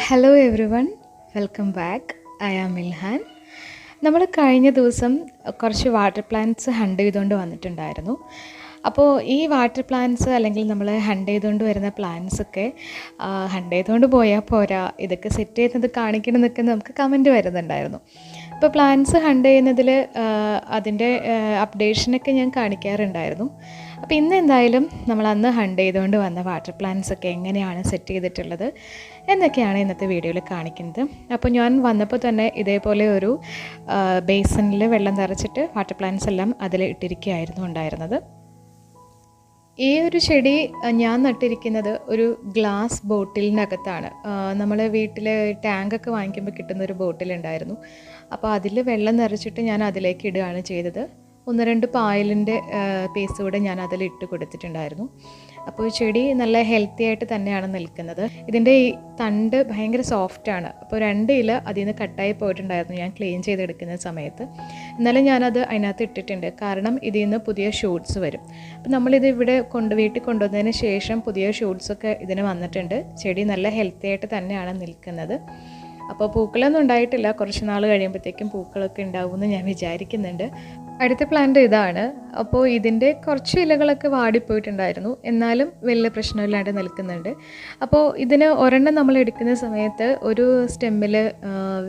Hello everyone, welcome back. I am Ilhan. നമ്മൾ കഴിഞ്ഞ ദിവസം കുറച്ച് വാട്ടർ പ്ലാന്റ്സ് ഹണ്ട് ചെയ്തുകൊണ്ട് വന്നിട്ടുണ്ടായിരുന്നു. അപ്പോൾ ഈ വാട്ടർ പ്ലാന്റ്സ് അല്ലെങ്കിൽ നമ്മൾ ഹണ്ട് ചെയ്തുകൊണ്ട് വരുന്ന പ്ലാന്റ്സൊക്കെ ഹണ്ട് ചെയ്തുകൊണ്ട് പോയാൽ പോരാ, ഇതൊക്കെ സെറ്റ് ചെയ്യുന്നത് കാണിക്കണം എന്നൊക്കെ നമുക്ക് കമൻറ്റ് വരുന്നുണ്ടായിരുന്നു. അപ്പോൾ പ്ലാന്റ്സ് ഹണ്ട് ചെയ്യുന്നതിൽ അതിൻ്റെ അപ്ഡേഷനൊക്കെ ഞാൻ കാണിക്കാറുണ്ടായിരുന്നു. അപ്പോൾ ഇന്ന് എന്തായാലും നമ്മൾ അന്ന് ഹണ്ട് ചെയ്തുകൊണ്ട് വന്ന വാട്ടർ പ്ലാന്റ്സൊക്കെ എങ്ങനെയാണ് സെറ്റ് ചെയ്തിട്ടുള്ളത് എന്നൊക്കെയാണ് ഇന്നത്തെ വീഡിയോയിൽ കാണിക്കുന്നത്. അപ്പോൾ ഞാൻ വന്നപ്പോൾ തന്നെ ഇതേപോലെ ഒരു ബേസിനിൽ വെള്ളം നിറച്ചിട്ട് വാട്ടർ പ്ലാന്റ്സ് എല്ലാം അതിൽ ഇട്ടിരിക്കുകയായിരുന്നു ഉണ്ടായിരുന്നത്. ഈ ഒരു ചെടി ഞാൻ നട്ടിരിക്കുന്നത് ഒരു ഗ്ലാസ് ബോട്ടിലിനകത്താണ്. നമ്മൾ വീട്ടിൽ ടാങ്കൊക്കെ വാങ്ങിക്കുമ്പോൾ കിട്ടുന്നൊരു ബോട്ടിലുണ്ടായിരുന്നു. അപ്പോൾ അതിൽ വെള്ളം നിറച്ചിട്ട് ഞാൻ അതിലേക്ക് ഇടുകയാണ് ചെയ്തത്. 1-2 പായലിൻ്റെ പീസ് കൂടെ ഞാൻ അതിലിട്ട് കൊടുത്തിട്ടുണ്ടായിരുന്നു. അപ്പോൾ ചെടി നല്ല ഹെൽത്തി ആയിട്ട് തന്നെയാണ് നിൽക്കുന്നത്. ഇതിൻ്റെ ഈ തണ്ട് ഭയങ്കര സോഫ്റ്റാണ്. അപ്പോൾ 2 ഇല അതിൽ നിന്ന് കട്ടായി പോയിട്ടുണ്ടായിരുന്നു ഞാൻ ക്ലീൻ ചെയ്തെടുക്കുന്ന സമയത്ത്. എന്നാലും ഞാനത് അതിനകത്ത് ഇട്ടിട്ടുണ്ട്, കാരണം ഇതിൽ നിന്ന് പുതിയ ഷൂട്ട്സ് വരും. അപ്പോൾ നമ്മളിത് ഇവിടെ വീട്ടിൽ കൊണ്ടുവന്നതിന് ശേഷം പുതിയ ഷൂട്ട്സൊക്കെ ഇതിന് വന്നിട്ടുണ്ട്. ചെടി നല്ല ഹെൽത്തി ആയിട്ട് തന്നെയാണ് നിൽക്കുന്നത്. അപ്പോൾ പൂക്കളൊന്നും ഉണ്ടായിട്ടില്ല, കുറച്ച് നാൾ കഴിയുമ്പോഴത്തേക്കും പൂക്കളൊക്കെ ഉണ്ടാവുമെന്ന് ഞാൻ വിചാരിക്കുന്നുണ്ട്. അടുത്ത പ്ലാന്റ് ഇതാണ്. അപ്പോൾ ഇതിൻ്റെ കുറച്ച് ഇലകളൊക്കെ വാടിപ്പോയിട്ടുണ്ടായിരുന്നു, എന്നാലും വലിയ പ്രശ്നമില്ലാണ്ട് നിൽക്കുന്നുണ്ട്. അപ്പോൾ ഇതിന് ഒരെണ്ണം നമ്മൾ എടുക്കുന്ന സമയത്ത് ഒരു സ്റ്റെമ്മിൽ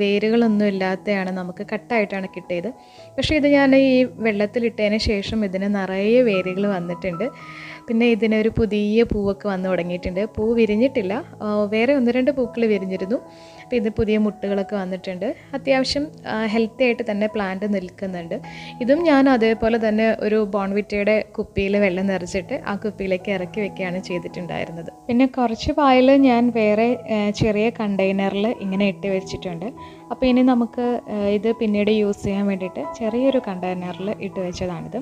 വേരുകളൊന്നും ഇല്ലാത്തതാണ് നമുക്ക് കട്ടായിട്ടാണ് കിട്ടിയത്. പക്ഷേ ഇത് ഞാൻ ഈ വെള്ളത്തിലിട്ടതിന് ശേഷം ഇതിന് നിറയെ വേരുകൾ വന്നിട്ടുണ്ട്. പിന്നെ ഇതിനൊരു പുതിയ പൂവൊക്കെ വന്നു തുടങ്ങിയിട്ടുണ്ട്. പൂ വിരിഞ്ഞിട്ടില്ല, വേറെ 1-2 പൂക്കൾ വിരിഞ്ഞിരുന്നു. അപ്പോൾ ഇത് പുതിയ മുട്ടുകളൊക്കെ വന്നിട്ടുണ്ട്. അത്യാവശ്യം ഹെൽത്തി ആയിട്ട് തന്നെ പ്ലാന്റ് നിൽക്കുന്നുണ്ട്. ഇതും ഞാൻ അതേപോലെ തന്നെ ഒരു ബോൺവിറ്റയുടെ കുപ്പിയിൽ വെള്ളം നിറച്ചിട്ട് ആ കുപ്പിയിലേക്ക് ഇറക്കി വെക്കുകയാണ് ചെയ്തിട്ടുണ്ടായിരുന്നത്. പിന്നെ കുറച്ച് പായൽ ഞാൻ വേറെ ചെറിയ കണ്ടെയ്നറിൽ ഇങ്ങനെ ഇട്ട് വെച്ചിട്ടുണ്ട്. അപ്പോൾ ഇനി നമുക്ക് ഇത് പിന്നീട് യൂസ് ചെയ്യാൻ വേണ്ടിയിട്ട് ചെറിയൊരു കണ്ടെയ്നറിൽ ഇട്ട് വെച്ചതാണിത്.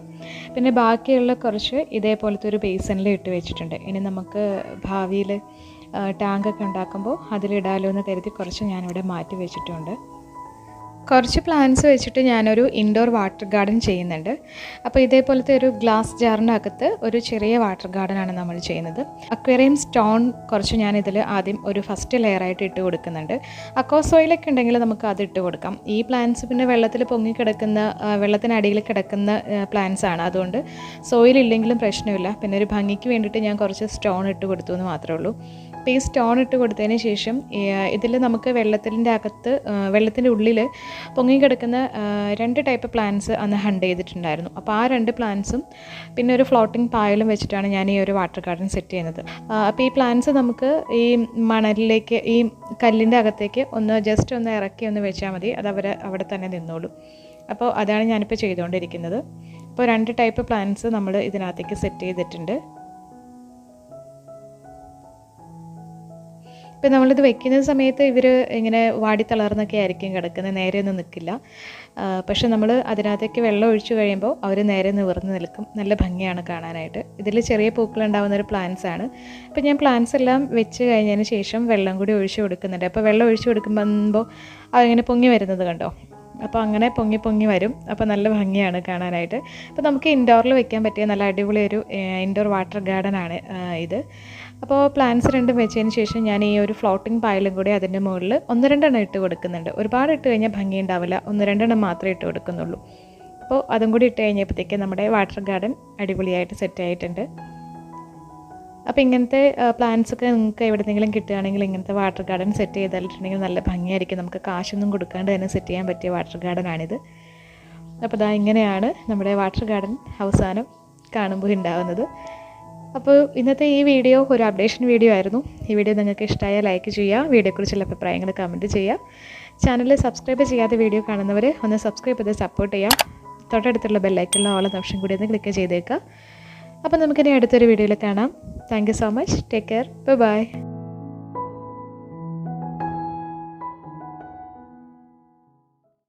പിന്നെ ബാക്കിയുള്ള കുറച്ച് ഇതേപോലത്തെ ഒരു ബേസിനിൽ ഇട്ട് വെച്ചിട്ടുണ്ട്. ഇനി നമുക്ക് ഭാവിയിൽ ടാങ്കൊക്കെ ഉണ്ടാക്കുമ്പോൾ അതിലിടാലോ എന്ന് കരുതി കുറച്ച് ഞാനിവിടെ മാറ്റി വെച്ചിട്ടുണ്ട്. കുറച്ച് പ്ലാന്റ്സ് വെച്ചിട്ട് ഞാനൊരു ഇൻഡോർ വാട്ടർ ഗാർഡൻ ചെയ്യുന്നുണ്ട്. അപ്പോൾ ഇതേപോലത്തെ ഒരു ഗ്ലാസ് ജാറിനകത്ത് ഒരു ചെറിയ വാട്ടർ ഗാർഡനാണ് നമ്മൾ ചെയ്യുന്നത്. അക്വേറിയം സ്റ്റോൺ കുറച്ച് ഞാനിതിൽ ആദ്യം ഒരു ഫസ്റ്റ് ലെയറായിട്ട് ഇട്ട് കൊടുക്കുന്നുണ്ട്. അക്വാ സോയിലൊക്കെ ഉണ്ടെങ്കിൽ നമുക്ക് അത് ഇട്ട് കൊടുക്കാം. ഈ പ്ലാന്റ്സ് പിന്നെ വെള്ളത്തിൽ പൊങ്ങിക്കിടക്കുന്ന, വെള്ളത്തിനടിയിൽ കിടക്കുന്ന പ്ലാന്റ്സ് ആണ്. അതുകൊണ്ട് സോയിൽ ഇല്ലെങ്കിലും പ്രശ്നമില്ല. പിന്നെ ഒരു ഭംഗിക്ക് വേണ്ടിയിട്ട് ഞാൻ കുറച്ച് സ്റ്റോൺ ഇട്ട് കൊടുത്തു എന്ന് മാത്രമേ ഉള്ളൂ. അപ്പോൾ ഈ സ്റ്റോൺ ഇട്ട് കൊടുത്തതിന് ശേഷം ഇതിൽ നമുക്ക് വെള്ളത്തിൻ്റെ ഉള്ളിൽ പൊങ്ങിക്കിടക്കുന്ന 2 ടൈപ്പ് പ്ലാന്റ്സ് അന്ന് ഹണ്ട് ചെയ്തിട്ടുണ്ടായിരുന്നു. അപ്പോൾ ആ 2 പ്ലാന്റ്സും പിന്നെ ഒരു ഫ്ലോട്ടിംഗ് പായലും വെച്ചിട്ടാണ് ഞാൻ ഈ ഒരു വാട്ടർ ഗാർഡൻ സെറ്റ് ചെയ്യുന്നത്. അപ്പോൾ ഈ പ്ലാന്റ്സ് നമുക്ക് ഈ മണലിലേക്ക്, ഈ കല്ലിൻ്റെ അകത്തേക്ക് ജസ്റ്റ് ഒന്ന് ഇറക്കി ഒന്ന് വെച്ചാൽ മതി, അത് അവിടെ തന്നെ നിന്നോളും. അപ്പോൾ അതാണ് ഞാനിപ്പോൾ ചെയ്തുകൊണ്ടിരിക്കുന്നത്. അപ്പോൾ 2 ടൈപ്പ് പ്ലാന്റ്സ് നമ്മൾ ഇതിനകത്തേക്ക് സെറ്റ് ചെയ്തിട്ടുണ്ട്. ഇപ്പം നമ്മളിത് വെക്കുന്ന സമയത്ത് ഇവർ ഇങ്ങനെ വാടിത്തളർന്നൊക്കെ ആയിരിക്കും കിടക്കുന്നത്, നേരെയൊന്നും നിൽക്കില്ല. പക്ഷെ നമ്മൾ അതിനകത്തേക്ക് വെള്ളം ഒഴിച്ചു കഴിയുമ്പോൾ അവർ നേരെ നിവർന്ന് നിൽക്കും. നല്ല ഭംഗിയാണ് കാണാനായിട്ട്. ഇതിൽ ചെറിയ പൂക്കളുണ്ടാകുന്ന ഒരു പ്ലാന്റ്സ് ആണ്. അപ്പോൾ ഞാൻ പ്ലാന്റ്സ് എല്ലാം വെച്ച് കഴിഞ്ഞതിന് ശേഷം വെള്ളം കൂടി ഒഴിച്ചു കൊടുക്കുന്നുണ്ട്. അപ്പോൾ വെള്ളം ഒഴിച്ചു കൊടുക്കുമ്പോൾ അതിങ്ങനെ പൊങ്ങി വരുന്നത് കണ്ടോ. അപ്പോൾ അങ്ങനെ പൊങ്ങി വരും. അപ്പോൾ നല്ല ഭംഗിയാണ് കാണാനായിട്ട്. അപ്പോൾ നമുക്ക് ഇൻഡോറിൽ വെക്കാൻ പറ്റിയ നല്ല അടിപൊളി ഒരു ഇൻഡോർ വാട്ടർ ഗാർഡനാണ് ഇത്. അപ്പോൾ പ്ലാന്റ്സ് 2 വെച്ചതിന് ശേഷം ഞാൻ ഈ ഒരു ഫ്ലോട്ടിംഗ് പായലും കൂടി അതിൻ്റെ മുകളിൽ 1-2 എണ്ണം ഇട്ട് കൊടുക്കുന്നുണ്ട്. ഒരുപാട് ഇട്ട് കഴിഞ്ഞാൽ ഭംഗി ഉണ്ടാവില്ല, 1-2 എണ്ണം മാത്രമേ ഇട്ട് കൊടുക്കുന്നുള്ളൂ. അപ്പോൾ അതും കൂടി ഇട്ട് കഴിഞ്ഞപ്പോഴത്തേക്ക് നമ്മുടെ വാട്ടർ ഗാർഡൻ അടിപൊളിയായിട്ട് സെറ്റ് ആയിട്ടുണ്ട്. അപ്പോൾ ഇങ്ങനത്തെ പ്ലാന്റ്സൊക്കെ നിങ്ങൾക്ക് എവിടെയെങ്കിലും കിട്ടുകയാണെങ്കിൽ ഇങ്ങനത്തെ വാട്ടർ ഗാർഡൻ സെറ്റ് ചെയ്തിട്ടുണ്ടെങ്കിൽ നല്ല ഭംഗിയായിരിക്കും. നമുക്ക് കാശൊന്നും കൊടുക്കാണ്ട് തന്നെ സെറ്റ് ചെയ്യാൻ പറ്റിയ വാട്ടർ ഗാർഡനാണിത്. അപ്പോൾ ഇതാ ഇങ്ങനെയാണ് നമ്മുടെ വാട്ടർ ഗാർഡൻ അവസാനം കാണുമ്പോൾ ഉണ്ടാകുന്നത്. അപ്പോൾ ഇന്നത്തെ ഈ വീഡിയോ ഒരു അപ്ഡേഷൻ വീഡിയോ ആയിരുന്നു. ഈ വീഡിയോ നിങ്ങൾക്ക് ഇഷ്ടമായാൽ ലൈക്ക് ചെയ്യുക, വീഡിയോയെക്കുറിച്ചുള്ള അഭിപ്രായങ്ങൾ കമൻറ്റ് ചെയ്യുക. ചാനൽ സബ്സ്ക്രൈബ് ചെയ്യാത്ത വീഡിയോ കാണുന്നവർ ഒന്ന് സബ്സ്ക്രൈബ് ചെയ്ത് സപ്പോർട്ട് ചെയ്യുക. തൊട്ടടുത്തുള്ള ബെല്ലൈക്കുള്ള ഓൾ എന്ന ഓപ്ഷൻ കൂടി ഒന്ന് ക്ലിക്ക് ചെയ്തേക്കുക. അപ്പോൾ നമുക്കിനി അടുത്തൊരു വീഡിയോയിൽ കാണാം. Thank you so much. Take care. By.